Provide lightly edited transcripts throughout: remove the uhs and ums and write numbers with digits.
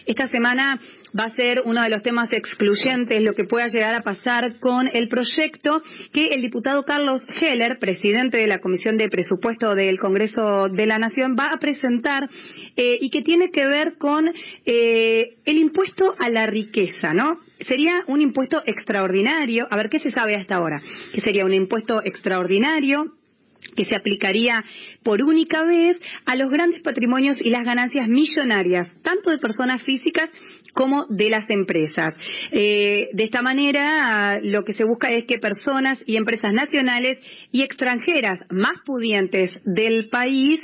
Esta semana va a ser uno de los temas excluyentes, lo que pueda llegar a pasar con el proyecto que el diputado Carlos Heller, presidente de la Comisión de Presupuesto del Congreso de la Nación, va a presentar y que tiene que ver con el impuesto a la riqueza, ¿no? Sería un impuesto extraordinario. A ver, ¿qué se sabe hasta ahora? Que sería un impuesto extraordinario que se aplicaría por única vez a los grandes patrimonios y las ganancias millonarias, tanto de personas físicas como de las empresas. De esta manera, lo que se busca es que personas y empresas nacionales y extranjeras más pudientes del país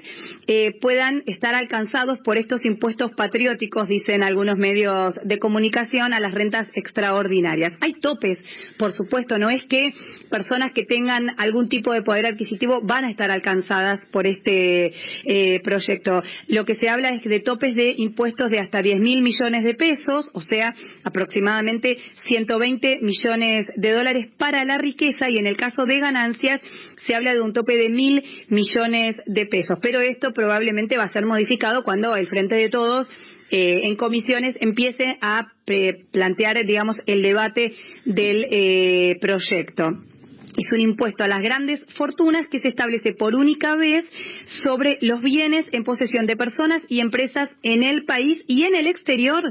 puedan estar alcanzados por estos impuestos patrióticos, dicen algunos medios de comunicación, a las rentas extraordinarias. Hay topes, por supuesto, no es que personas que tengan algún tipo de poder adquisitivo van a estar alcanzadas por este proyecto. Lo que se habla es de topes de impuestos de hasta 10.000 millones de pesos, o sea, aproximadamente 120 millones de dólares para la riqueza, y en el caso de ganancias se habla de un tope de 1.000 millones de pesos. Pero esto probablemente va a ser modificado cuando el Frente de Todos en comisiones empiece a plantear, digamos, el debate del proyecto. Es un impuesto a las grandes fortunas que se establece por única vez sobre los bienes en posesión de personas y empresas en el país y en el exterior,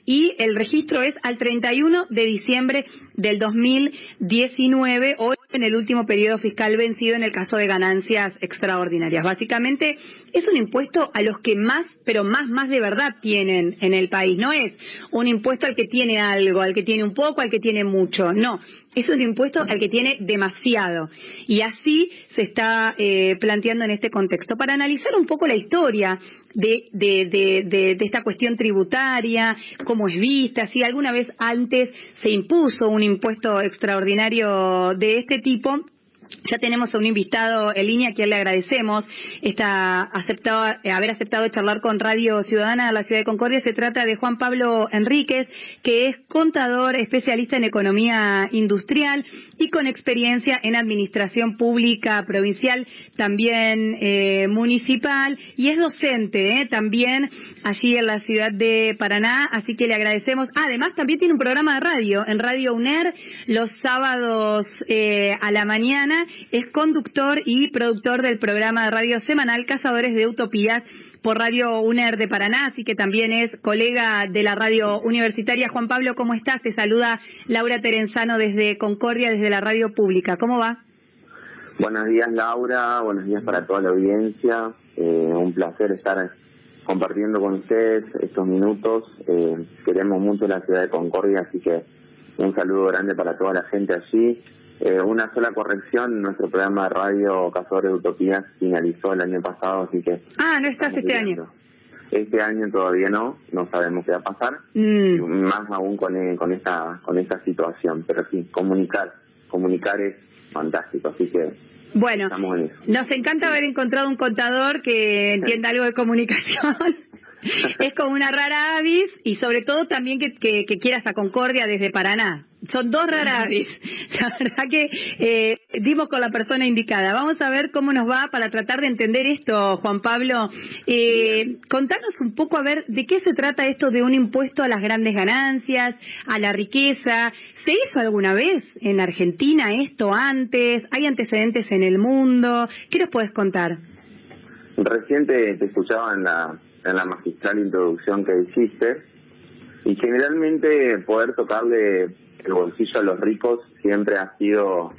y el registro es al 31 de diciembre del 2019, o en el último periodo fiscal vencido en el caso de ganancias extraordinarias. Básicamente es un impuesto a los que más, pero más de verdad tienen en el país. No es un impuesto al que tiene algo, al que tiene un poco, al que tiene mucho. No, es un impuesto al que tiene demasiado. Y así se está planteando en este contexto. Para analizar un poco la historia de esta cuestión tributaria, cómo es vista, si alguna vez antes se impuso un impuesto extraordinario de este tipo. Ya tenemos a un invitado en línea, a quien le agradecemos haber aceptado charlar con Radio Ciudadana de la Ciudad de Concordia. Se trata de Juan Pablo Enríquez, que es contador, especialista en economía industrial y con experiencia en administración pública provincial, también municipal, y es docente también allí en la ciudad de Paraná, así que le agradecemos. Además, también tiene un programa de radio en Radio UNER los sábados a la mañana. Es conductor y productor del programa de radio semanal Cazadores de Utopías por Radio UNER de Paraná, así que también es colega de la radio universitaria. Juan Pablo, ¿cómo estás? Te saluda Laura Terenzano desde Concordia, desde la radio pública. ¿Cómo va? Buenos días, Laura. Buenos días para toda la audiencia. Un placer estar compartiendo con ustedes estos minutos. Queremos mucho la ciudad de Concordia, así que un saludo grande para toda la gente allí. Una sola corrección: nuestro programa de radio Cazadores de Utopías finalizó el año pasado, así que... ¿No estás este año? Este año todavía no sabemos qué va a pasar, más aún con esta situación, pero sí, comunicar es fantástico, así que... Bueno, estamos en eso. Nos encanta haber encontrado un contador que entienda algo de comunicación. Es como una rara avis, y sobre todo también que quieras a Concordia desde Paraná. Son dos raras avis. La verdad que dimos con la persona indicada. Vamos a ver cómo nos va para tratar de entender esto, Juan Pablo. Contanos un poco, a ver, ¿de qué se trata esto de un impuesto a las grandes ganancias, a la riqueza? ¿Se hizo alguna vez en Argentina esto antes? ¿Hay antecedentes en el mundo? ¿Qué nos puedes contar? Recién te escuchaba en la magistral introducción que hiciste, y generalmente poder tocarle el bolsillo a los ricos siempre ha sido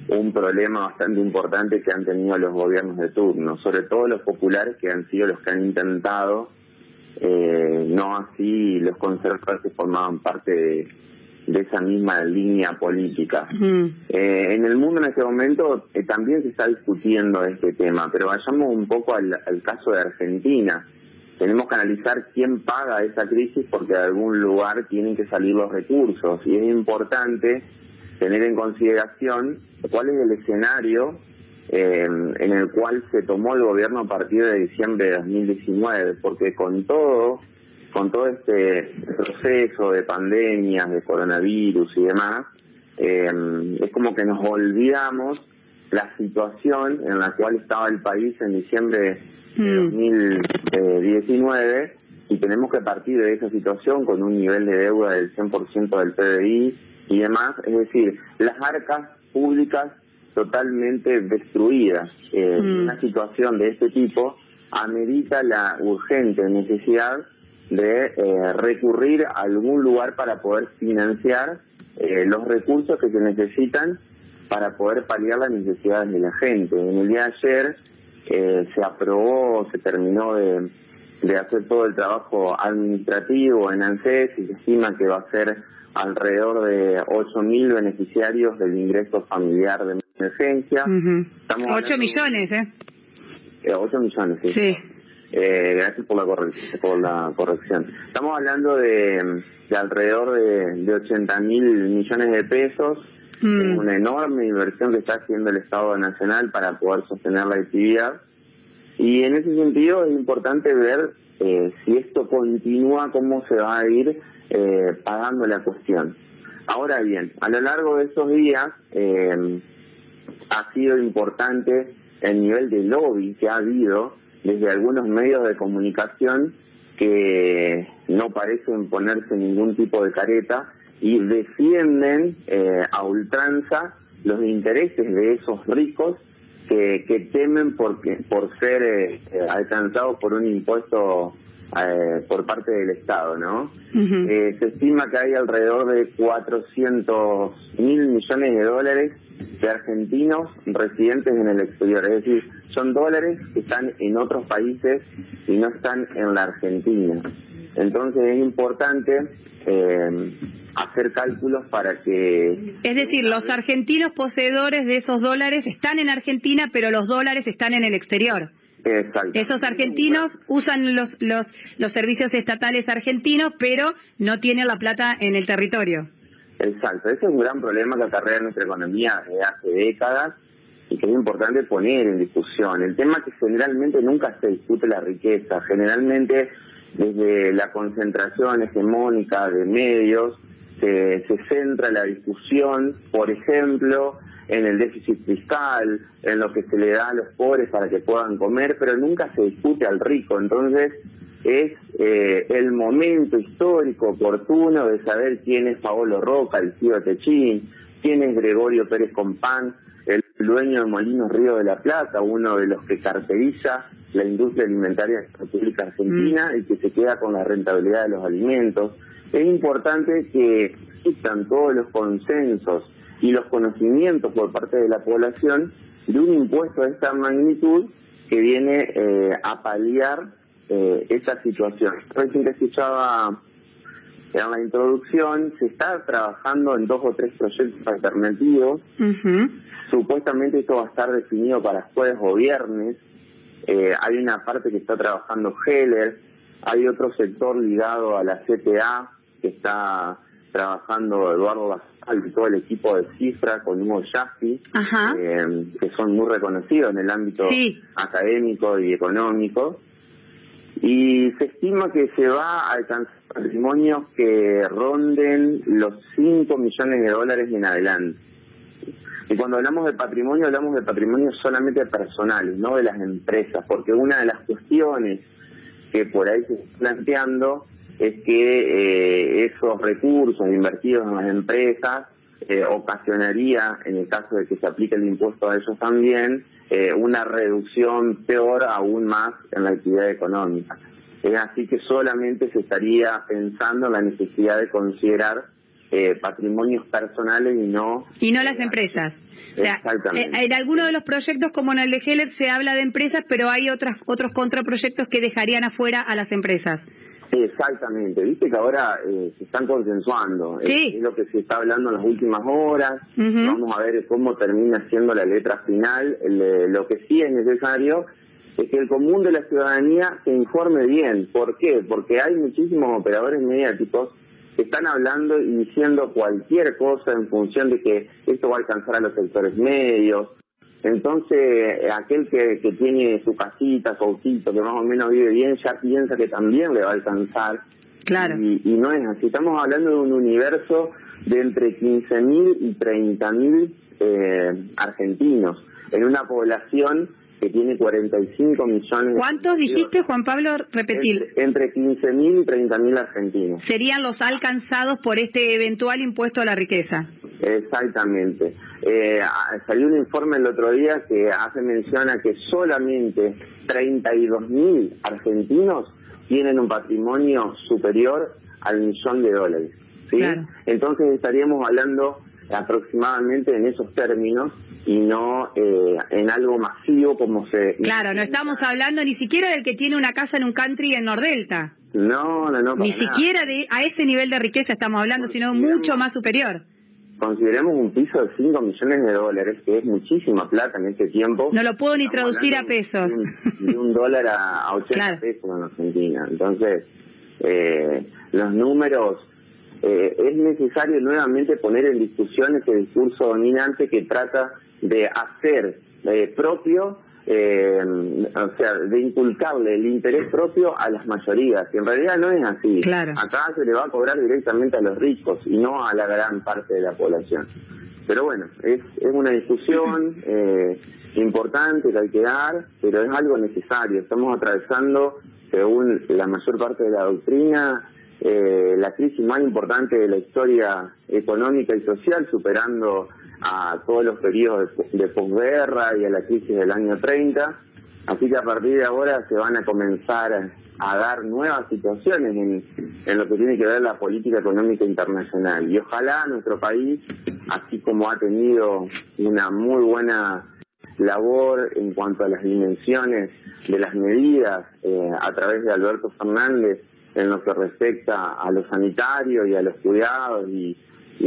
un problema bastante importante que han tenido los gobiernos de turno, sobre todo los populares, que han sido los que han intentado, no así los conservadores, que formaban parte de esa misma línea política. En el mundo en este momento también se está discutiendo este tema, pero vayamos un poco al caso de Argentina. Tenemos que analizar quién paga esa crisis, porque de algún lugar tienen que salir los recursos, y es importante tener en consideración cuál es el escenario en el cual se tomó el gobierno a partir de diciembre de 2019, porque con todo este proceso de pandemias, de coronavirus y demás, es como que nos olvidamos la situación en la cual estaba el país en diciembre de 2019, y tenemos que partir de esa situación con un nivel de deuda del 100% del PBI y demás, es decir, las arcas públicas totalmente destruidas. Una situación de este tipo amerita la urgente necesidad de recurrir a algún lugar para poder financiar los recursos que se necesitan para poder paliar las necesidades de la gente. En el día de ayer se aprobó, se terminó de hacer todo el trabajo administrativo en ANSES y se estima que va a ser alrededor de 8.000 beneficiarios del ingreso familiar de emergencia. 8 millones, 8 millones, sí. Sí. Gracias por la corrección. Estamos hablando de alrededor de 80.000 millones de pesos, una enorme inversión que está haciendo el Estado Nacional para poder sostener la actividad. Y en ese sentido es importante ver si esto continúa, cómo se va a ir pagando la cuestión. Ahora bien, a lo largo de estos días ha sido importante el nivel de lobby que ha habido desde algunos medios de comunicación que no parecen ponerse ningún tipo de careta y defienden a ultranza los intereses de esos ricos que temen por ser alcanzados por un impuesto por parte del Estado, ¿no? Se estima que hay alrededor de 400.000 millones de dólares de argentinos residentes en el exterior, es decir, son dólares que están en otros países y no están en la Argentina. Entonces es importante hacer cálculos para que... Es decir, los argentinos poseedores de esos dólares están en Argentina, pero los dólares están en el exterior. Exacto. Esos argentinos usan los servicios estatales argentinos, pero no tienen la plata en el territorio. Exacto, ese es un gran problema que acarrea nuestra economía desde hace décadas y que es importante poner en discusión. El tema que generalmente nunca se discute la riqueza, generalmente desde la concentración hegemónica de medios se centra la discusión, por ejemplo, en el déficit fiscal, en lo que se le da a los pobres para que puedan comer, pero nunca se discute al rico. Entonces es el momento histórico oportuno de saber quién es Paolo Roca, el tío Techín, quién es Gregorio Pérez Compán, el dueño de Molinos Río de la Plata, uno de los que caracteriza la industria alimentaria de la República Argentina y que se queda con la rentabilidad de los alimentos. Es importante que existan todos los consensos y los conocimientos por parte de la población de un impuesto de esta magnitud que viene a paliar esa situación. Recién escuchaba en la introducción, se está trabajando en 2 o 3 proyectos alternativos. Supuestamente esto va a estar definido para jueves o viernes. Hay una parte que está trabajando Heller, hay otro sector ligado a la CTA que está trabajando Eduardo Basal y todo el equipo de Cifra con Hugo Yasky, que son muy reconocidos en el ámbito académico y económico. Y se estima que se va a alcanzar patrimonios que ronden los 5 millones de dólares en adelante. Y cuando hablamos de patrimonio solamente personales, no de las empresas, porque una de las cuestiones que por ahí se está planteando es que esos recursos invertidos en las empresas ocasionaría, en el caso de que se aplique el impuesto a ellos también, una reducción peor aún más en la actividad económica. Es así que solamente se estaría pensando en la necesidad de considerar patrimonios personales y no las empresas. O sea, exactamente. En algunos de los proyectos, como en el de Heller, se habla de empresas, pero hay otros contraproyectos que dejarían afuera a las empresas. Exactamente, viste que ahora se están consensuando, es lo que se está hablando en las últimas horas. Vamos a ver cómo termina siendo la letra final. Lo que sí es necesario es que el común de la ciudadanía se informe bien. ¿Por qué? Porque hay muchísimos operadores mediáticos que están hablando y diciendo cualquier cosa en función de que esto va a alcanzar a los sectores medios. Entonces, aquel que tiene su casita, su autito, que más o menos vive bien, ya piensa que también le va a alcanzar. Claro. Y no es así. Estamos hablando de un universo de entre 15.000 y 30.000 argentinos, en una población que tiene 45 millones. ¿Cuántos dijiste, Juan Pablo? Repetir. Entre 15.000 y 30.000 argentinos. Serían los alcanzados por este eventual impuesto a la riqueza. Exactamente. Salió un informe el otro día que hace mención a que solamente 32.000 argentinos tienen un patrimonio superior al $1.000.000, ¿sí? Claro. Entonces estaríamos hablando aproximadamente en esos términos y no en algo masivo como se... Claro, no estamos hablando ni siquiera del que tiene una casa en un country en Nordelta. No. Ni siquiera a ese nivel de riqueza estamos hablando, sino mucho más superior. Consideremos un piso de $5 millones, que es muchísima plata en este tiempo. No lo puedo ni traducir a pesos. De $1 a 80 claro. pesos en Argentina. Entonces, los números... es necesario nuevamente poner en discusión ese discurso dominante que trata de hacer propio, o sea, de inculcarle el interés propio a las mayorías, que en realidad no es así. Claro. Acá se le va a cobrar directamente a los ricos y no a la gran parte de la población. Pero bueno, es una discusión importante que hay que dar, pero es algo necesario. Estamos atravesando, según la mayor parte de la doctrina, la crisis más importante de la historia económica y social, superando a todos los periodos de posguerra y a la crisis del año 30. Así que a partir de ahora se van a comenzar a dar nuevas situaciones en lo que tiene que ver la política económica internacional. Y ojalá nuestro país, así como ha tenido una muy buena labor en cuanto a las dimensiones de las medidas a través de Alberto Fernández, en lo que respecta a lo sanitario y a los cuidados y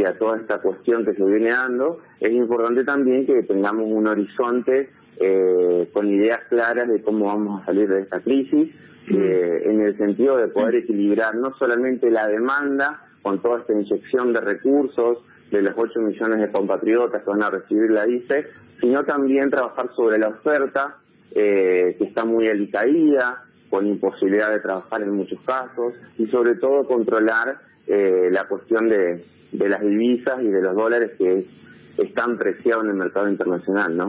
a toda esta cuestión que se viene dando, es importante también que tengamos un horizonte con ideas claras de cómo vamos a salir de esta crisis, en el sentido de poder equilibrar no solamente la demanda con toda esta inyección de recursos de los 8 millones de compatriotas que van a recibir la ICE, sino también trabajar sobre la oferta, que está muy alicaída, con imposibilidad de trabajar en muchos casos, y sobre todo controlar la cuestión de las divisas y de los dólares que están preciados en el mercado internacional, ¿no?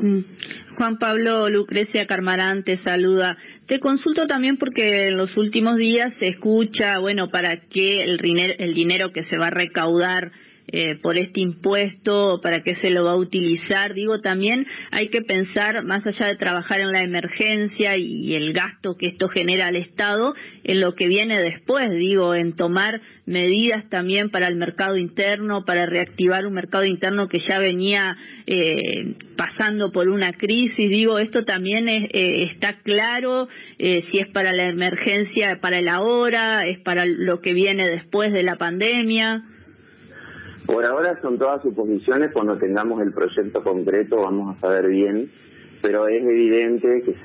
Juan Pablo, Lucrecia Carmarán te saluda. Te consulto también porque en los últimos días se escucha, bueno, para qué el dinero que se va a recaudar por este impuesto, para qué se lo va a utilizar. Digo, también hay que pensar, más allá de trabajar en la emergencia y el gasto que esto genera al Estado, en lo que viene después, digo, en tomar medidas también para el mercado interno, para reactivar un mercado interno que ya venía pasando por una crisis. Digo, esto también está claro, si es para la emergencia, para el ahora, es para lo que viene después de la pandemia. Por ahora son todas suposiciones. Cuando tengamos el proyecto concreto vamos a saber bien, pero es evidente que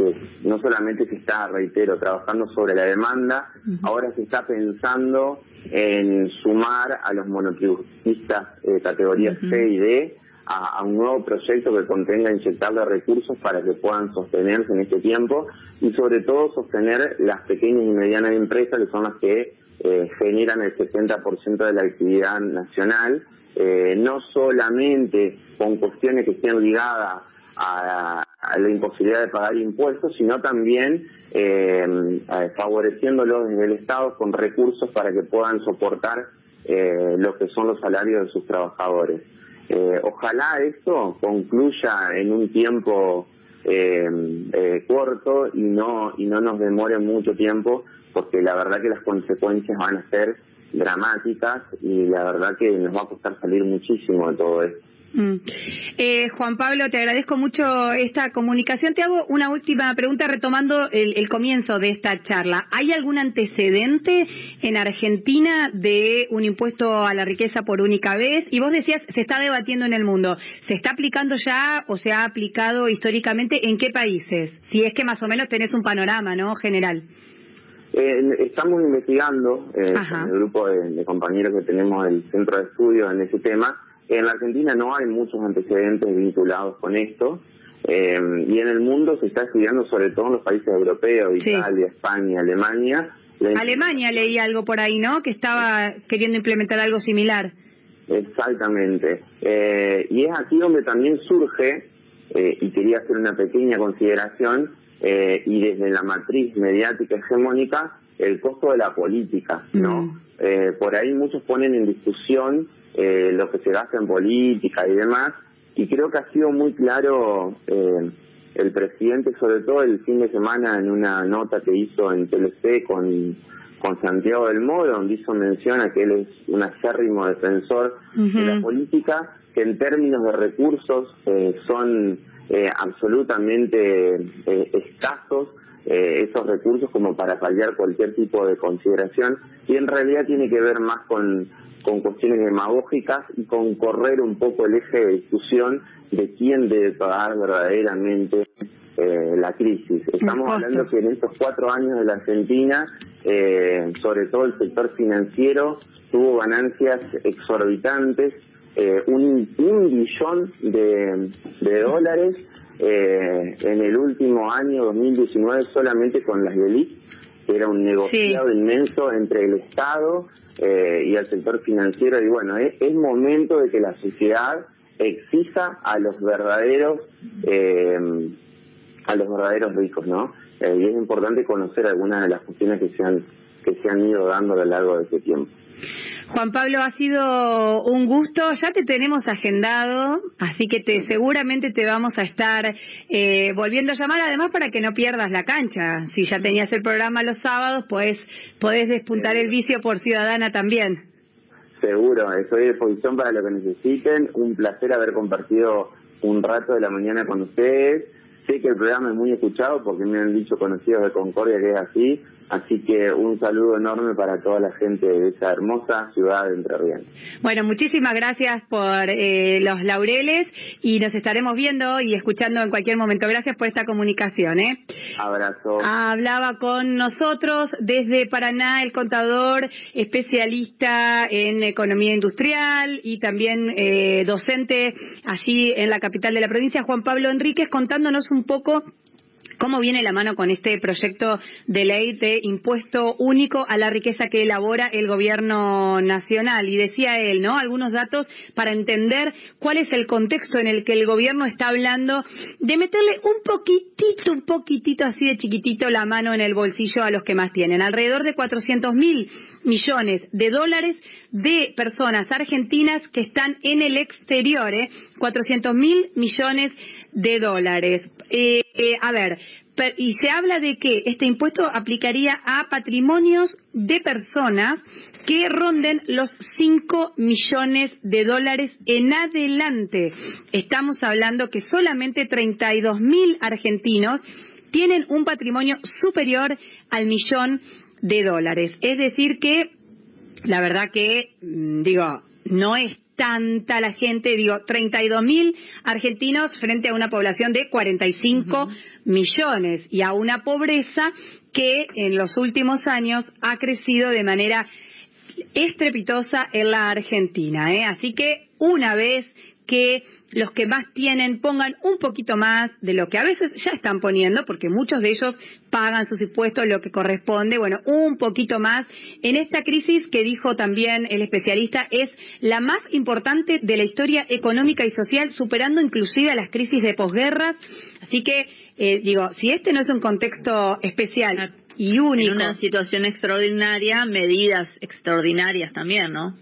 no solamente se está, reitero, trabajando sobre la demanda, ahora se está pensando en sumar a los monotributistas categorías C y D a un nuevo proyecto que contenga inyectarle recursos para que puedan sostenerse en este tiempo y sobre todo sostener las pequeñas y medianas empresas, que son las que generan el 70% de la actividad nacional, no solamente con cuestiones que estén ligadas a la imposibilidad de pagar impuestos, sino también favoreciéndolos desde el Estado con recursos para que puedan soportar lo que son los salarios de sus trabajadores. Ojalá esto concluya en un tiempo corto y no nos demore mucho tiempo, porque la verdad que las consecuencias van a ser dramáticas y la verdad que nos va a costar salir muchísimo de todo esto. Juan Pablo, te agradezco mucho esta comunicación. Te hago una última pregunta retomando el comienzo de esta charla. ¿Hay algún antecedente en Argentina de un impuesto a la riqueza por única vez? Y vos decías, se está debatiendo en el mundo. ¿Se está aplicando ya o se ha aplicado históricamente en qué países? Si es que más o menos tenés un panorama, ¿no?, general. Estamos investigando con el grupo de compañeros que tenemos del centro de estudios en ese tema. En la Argentina no hay muchos antecedentes vinculados con esto, y en el mundo se está estudiando sobre todo en los países europeos, Italia, España, Alemania. Alemania leí algo por ahí, ¿no?, que estaba queriendo implementar algo similar. Exactamente. Y es aquí donde también surge y quería hacer una pequeña consideración, y desde la matriz mediática hegemónica, el costo de la política, ¿no? Por ahí muchos ponen en discusión lo que se gasta en política y demás, y creo que ha sido muy claro el presidente, sobre todo el fin de semana, en una nota que hizo en TLC con Santiago del Moro, donde hizo mención a que él es un acérrimo defensor de la política, que en términos de recursos son absolutamente escasos esos recursos como para paliar cualquier tipo de consideración, y en realidad tiene que ver más con cuestiones demagógicas y con correr un poco el eje de discusión de quién debe pagar verdaderamente la crisis. Estamos hablando que en estos 4 años de la Argentina, sobre todo el sector financiero, tuvo ganancias exorbitantes, $1 billón de dólares en el último año 2019 solamente con las LELIQ, que era un negociado inmenso entre el Estado y el sector financiero. Y bueno, es momento de que la sociedad exija a los verdaderos ricos, ¿no? Y es importante conocer algunas de las cuestiones que se han ido dando a lo largo de este tiempo. Juan Pablo, ha sido un gusto, ya te tenemos agendado, así que seguramente te vamos a estar volviendo a llamar, además para que no pierdas la cancha. Si ya tenías el programa los sábados, pues podés despuntar el vicio por Ciudadana también. Seguro, estoy a disposición para lo que necesiten. Un placer haber compartido un rato de la mañana con ustedes. Sé que el programa es muy escuchado porque me han dicho conocidos de Concordia que es así que un saludo enorme para toda la gente de esa hermosa ciudad de Entre Ríos. Bueno, muchísimas gracias por los laureles y nos estaremos viendo y escuchando en cualquier momento. Gracias por esta comunicación. Abrazo. Hablaba con nosotros desde Paraná el contador, especialista en economía industrial y también docente allí en la capital de la provincia, Juan Pablo Enríquez, contándonos un poco cómo viene la mano con este proyecto de ley de impuesto único a la riqueza que elabora el gobierno nacional. Y decía él, ¿no?, algunos datos para entender cuál es el contexto en el que el gobierno está hablando de meterle un poquitito así de chiquitito la mano en el bolsillo a los que más tienen. Alrededor de 400.000 millones de dólares de personas argentinas que están en el exterior, 400.000 millones de dólares. A ver, y se habla de que este impuesto aplicaría a patrimonios de personas que ronden los 5 millones de dólares en adelante. Estamos hablando que solamente 32.000 argentinos tienen un patrimonio superior al $1.000.000. Es decir que, la verdad que, no es tanta la gente, 32.000 argentinos frente a una población de 45 millones y a una pobreza que en los últimos años ha crecido de manera estrepitosa en la Argentina, Así que una vez que los que más tienen pongan un poquito más de lo que a veces ya están poniendo, porque muchos de ellos pagan sus impuestos lo que corresponde, un poquito más en esta crisis que dijo también el especialista es la más importante de la historia económica y social, superando inclusive a las crisis de posguerra. Así que, si este no es un contexto especial y único. En una situación extraordinaria, medidas extraordinarias también, ¿no?